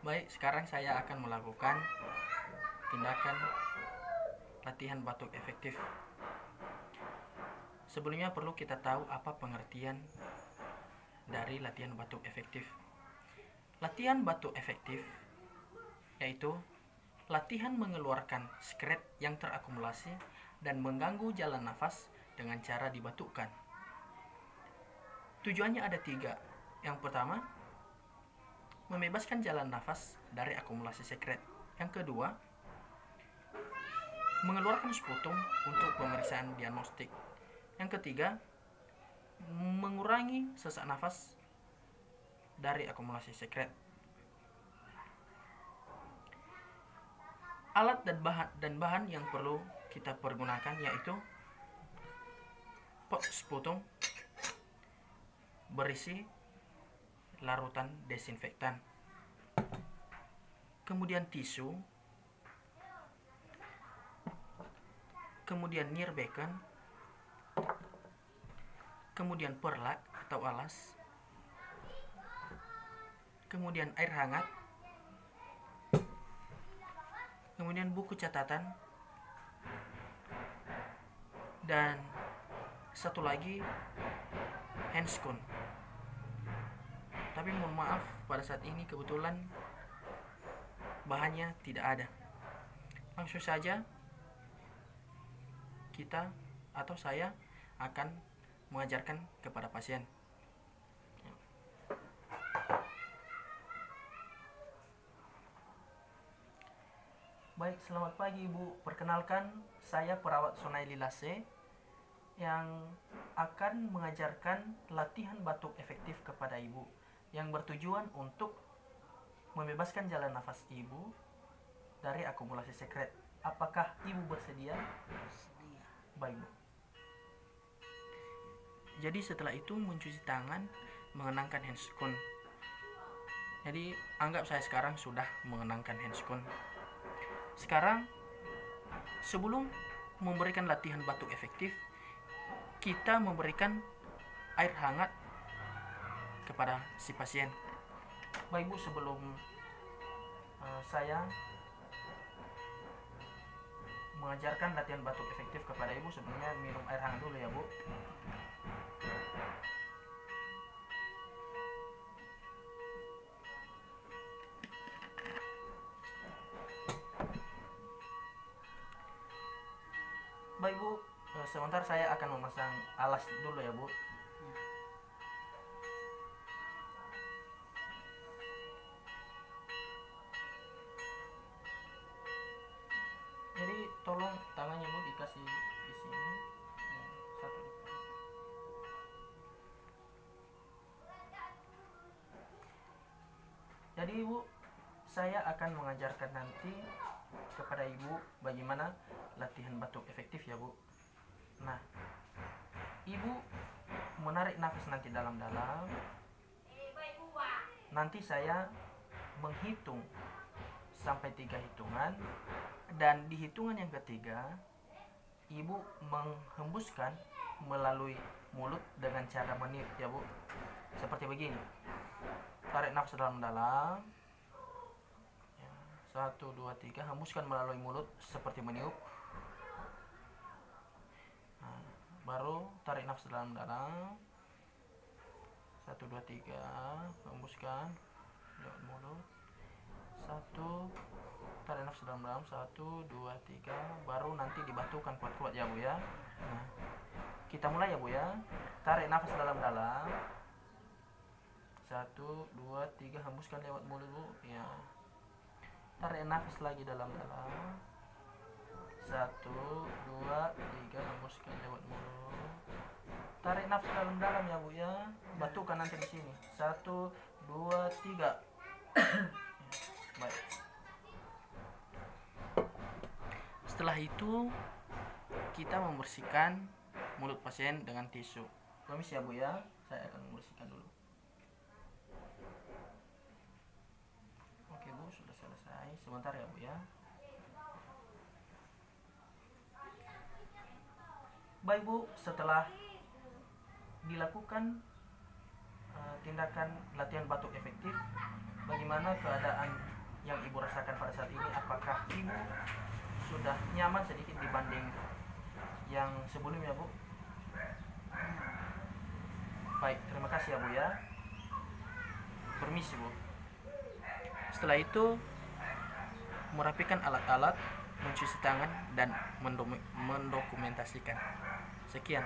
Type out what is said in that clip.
Baik, sekarang saya akan melakukan tindakan latihan batuk efektif. Sebelumnya perlu kita tahu apa pengertian dari latihan batuk efektif. Latihan batuk efektif yaitu latihan mengeluarkan sekret yang terakumulasi dan mengganggu jalan nafas dengan cara dibatukkan. Tujuannya ada 3. Yang pertama, membebaskan jalan nafas dari akumulasi sekret. Yang kedua, mengeluarkan sputum untuk pemeriksaan diagnostik. Yang ketiga, mengurangi sesak nafas dari akumulasi sekret. Alat dan bahan yang perlu kita pergunakan yaitu pot sputum berisi larutan desinfektan, kemudian tisu, kemudian nirbecken, kemudian perlak atau alas, kemudian air hangat, kemudian buku catatan, dan satu lagi handscoon. Tapi mohon maaf, pada saat ini kebetulan bahannya tidak ada. Langsung saja kita atau saya akan mengajarkan kepada pasien. Baik, selamat pagi Ibu. Perkenalkan, saya perawat Sonaili Lase yang akan mengajarkan latihan batuk efektif kepada Ibu yang bertujuan untuk membebaskan jalan nafas Ibu dari akumulasi sekret. Apakah Ibu bersedia? Bersedia. Baik, Bu. Jadi setelah itu mencuci tangan, mengenakan handscoon. Jadi anggap saya sekarang sudah mengenakan handscoon. Sekarang sebelum memberikan latihan batuk efektif, kita memberikan air hangat kepada si pasien. Baik Bu, sebelum saya mengajarkan latihan batuk efektif kepada Ibu, sebelumnya minum air hangat dulu ya Bu. Baik Bu, sebentar saya akan memasang alas dulu ya Bu. Jadi tolong tangannya Bu dikasih di sini, satu di depan. Jadi Ibu, saya akan mengajarkan nanti kepada Ibu bagaimana latihan batuk efektif ya Bu. Nah, Ibu menarik nafas nanti dalam-dalam. Nanti saya menghitung sampai 3 hitungan, dan di hitungan yang ketiga Ibu menghembuskan melalui mulut dengan cara meniup ya Bu. Seperti begini. Tarik nafas dalam-dalam. 1, 2, 3, hembuskan melalui mulut seperti meniup. Nah, baru tarik nafas dalam-dalam. 1, 2, 3, hembuskan lewat mulut. 1, tarik nafas dalam-dalam. 1, 2, 3, baru nanti dibatukan kuat-kuat ya Bu ya. Nah, kita mulai ya Bu ya. Tarik nafas dalam-dalam. 1, 2, 3, hembuskan lewat mulut Bu ya. Tarik nafas lagi dalam-dalam. 1, 2, 3, hembuskan lewat mulut. Tarik nafas dalam-dalam ya Bu ya. Batukan nanti di sini. 1, 2, 3. Baik. Setelah itu kita membersihkan mulut pasien dengan tisu. Permisi ya Bu ya. Saya akan membersihkan dulu. Oke Bu, sudah selesai. Sebentar ya Bu ya. Baik Bu, setelah dilakukan tindakan latihan batuk efektif, bagaimana keadaan yang ibu rasakan pada saat ini? Apakah ibu sudah nyaman sedikit dibanding yang sebelumnya, Bu? Baik, terima kasih ya Bu ya. Permisi Bu. Setelah itu merapikan alat-alat, mencuci tangan dan mendokumentasikan. Sekian.